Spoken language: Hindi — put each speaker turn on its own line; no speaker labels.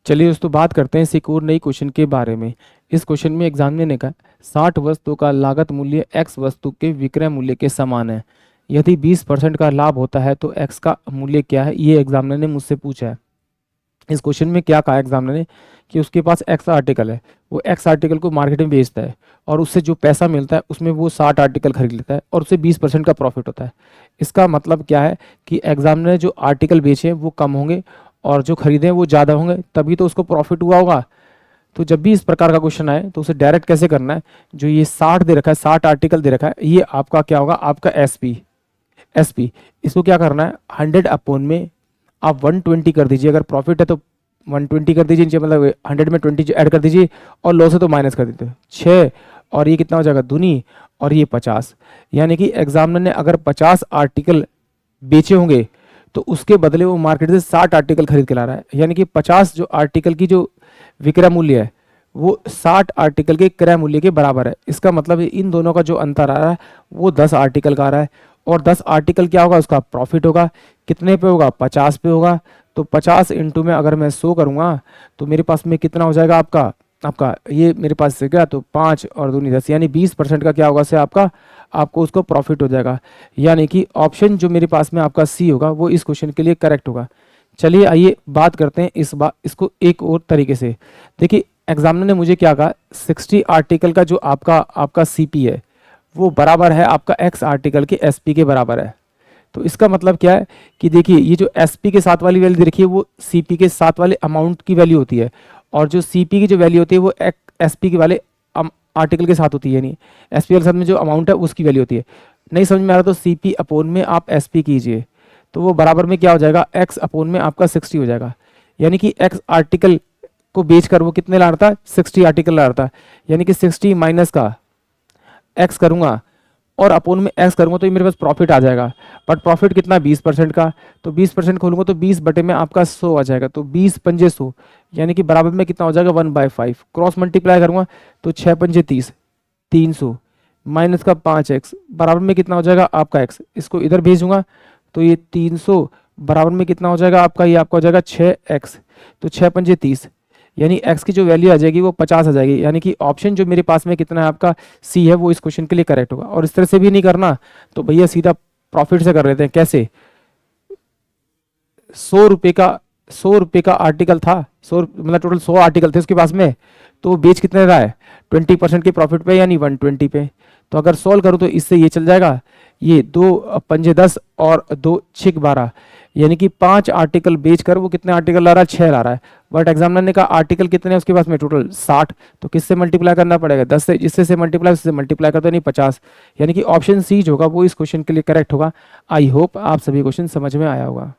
चलिए दोस्तों बात करते हैं इस एक और नई क्वेश्चन के बारे में। इस क्वेश्चन में एग्जामिनर ने कहा 60 वस्तुओं का लागत मूल्य x वस्तु के विक्रय मूल्य के समान है। यदि 20% का लाभ होता है तो x का मूल्य क्या है, ये एग्जामिनर ने मुझसे पूछा है। इस क्वेश्चन में क्या कहा एग्जामिनर ने कि उसके पास x आर्टिकल है, वो x आर्टिकल को मार्केट में बेचता है और उससे जो पैसा मिलता है उसमें वो 60 आर्टिकल खरीद लेता है और उससे 20% का प्रॉफिट होता है। इसका मतलब क्या है कि एग्जामिनर ने जो आर्टिकल बेचे वो कम होंगे और जो खरीदे वो ज़्यादा होंगे, तभी तो उसको प्रॉफिट हुआ होगा। तो जब भी इस प्रकार का क्वेश्चन आए तो उसे डायरेक्ट कैसे करना है, जो ये 60 दे रखा है, 60 आर्टिकल दे रखा है, ये आपका क्या होगा, आपका एसपी। इसको क्या करना है, 100 अपॉन में आप 120 कर दीजिए। अगर प्रॉफिट है तो 120 कर दीजिए, मतलब 100 में 20 ऐड कर दीजिए और लॉस है तो माइनस कर दीजिए 6, और ये कितना हो जाएगा दूनी, और ये 50। यानी कि एग्जामिनर ने अगर 50 आर्टिकल बेचे होंगे तो उसके बदले वो मार्केट से 60 आर्टिकल खरीद के ला रहा है। यानी कि 50 जो आर्टिकल की जो विक्रय मूल्य है वो 60 आर्टिकल के क्रय मूल्य के बराबर है। इसका मतलब इन दोनों का जो अंतर आ रहा है वो 10 आर्टिकल का आ रहा है, और 10 आर्टिकल क्या होगा, उसका प्रॉफिट होगा। कितने पे होगा, 50 पे होगा। तो 50 इंटू में अगर मैं 100 करूँगा तो मेरे पास में कितना हो जाएगा, आपका ये मेरे पास से गया तो 5 और दूनी 10, यानी 20% का क्या होगा से आपको उसको प्रॉफिट हो जाएगा। यानी कि ऑप्शन जो मेरे पास में आपका सी होगा वो इस क्वेश्चन के लिए करेक्ट होगा। चलिए आइए बात करते हैं इसको एक और तरीके से। देखिए एग्जामिनर ने मुझे क्या कहा, 60 आर्टिकल का जो आपका सीपी है वो बराबर है आपका एक्स आर्टिकल के एसपी के बराबर है। तो इसका मतलब क्या है कि देखिए ये जो एसपी के साथ वाली वैल्यू देखिए वो सीपी के साथ वाले अमाउंट की वैल्यू होती है, और जो सीपी की जो वैल्यू होती है वो एसपी के वाले आर्टिकल के साथ होती है। यानी एसपी के साथ में जो अमाउंट है उसकी वैल्यू होती है। नहीं समझ में आ रहा तो सीपी अपोन में आप एसपी कीजिए, तो वो बराबर में क्या हो जाएगा, एक्स अपोन में आपका 60 हो जाएगा। यानी कि एक्स आर्टिकल को बेचकर वो कितने ला रहा था, 60 आर्टिकल ला रहा था। यानी कि 60 माइनस का एक्स करूंगा और अपोन में एक्स करूंगा तो ये मेरे पास प्रॉफिट आ जाएगा। बट प्रॉफिट कितना, 20% का, तो 20% खोलूंगा तो 20 बटे में आपका 100 आ जाएगा। तो 20 पंजे 100, यानी कि बराबर में कितना हो जाएगा, 1/5। क्रॉस मल्टीप्लाई करूंगा तो 6 पंजे 30, 300 माइनस का 5x बराबर में कितना हो जाएगा आपका x। इसको इधर भेजूंगा तो ये 300 बराबर में कितना हो जाएगा आपका, ये आपका हो जाएगा 6x। तो 6 पंजे 30, यानी x की जो वैल्यू आ जाएगी वो 50 आ जाएगी। यानी कि ऑप्शन जो मेरे पास में कितना है आपका सी है वो इस क्वेश्चन के लिए करेक्ट होगा। और इस तरह से भी नहीं करना तो भैया सीधा प्रॉफिट से कर लेते हैं। कैसे, 100 रुपये का आर्टिकल था, 100 मतलब टोटल 100 आर्टिकल थे उसके पास में, तो वो बेच कितने रहा है, 20% के प्रॉफिट पे, यानी 120 पे। तो अगर सॉल्व करूँ तो इससे ये चल जाएगा, ये 2 पंजे 10 और 2 6 12, यानी कि 5 आर्टिकल बेचकर वो कितने आर्टिकल ला रहा है, 6 ला रहा है। बट एग्जामिनर ने कहा आर्टिकल कितने हैं उसके पास में, टोटल 60। तो किससे मल्टीप्लाई करना पड़ेगा, 10 से, जिससे से मल्टीप्लाई उससे मल्टीप्लाई करते नहीं 50। यानी कि ऑप्शन सी जो होगा वो इस क्वेश्चन के लिए करेक्ट होगा। आई होप आप सभी क्वेश्चन समझ में आया होगा।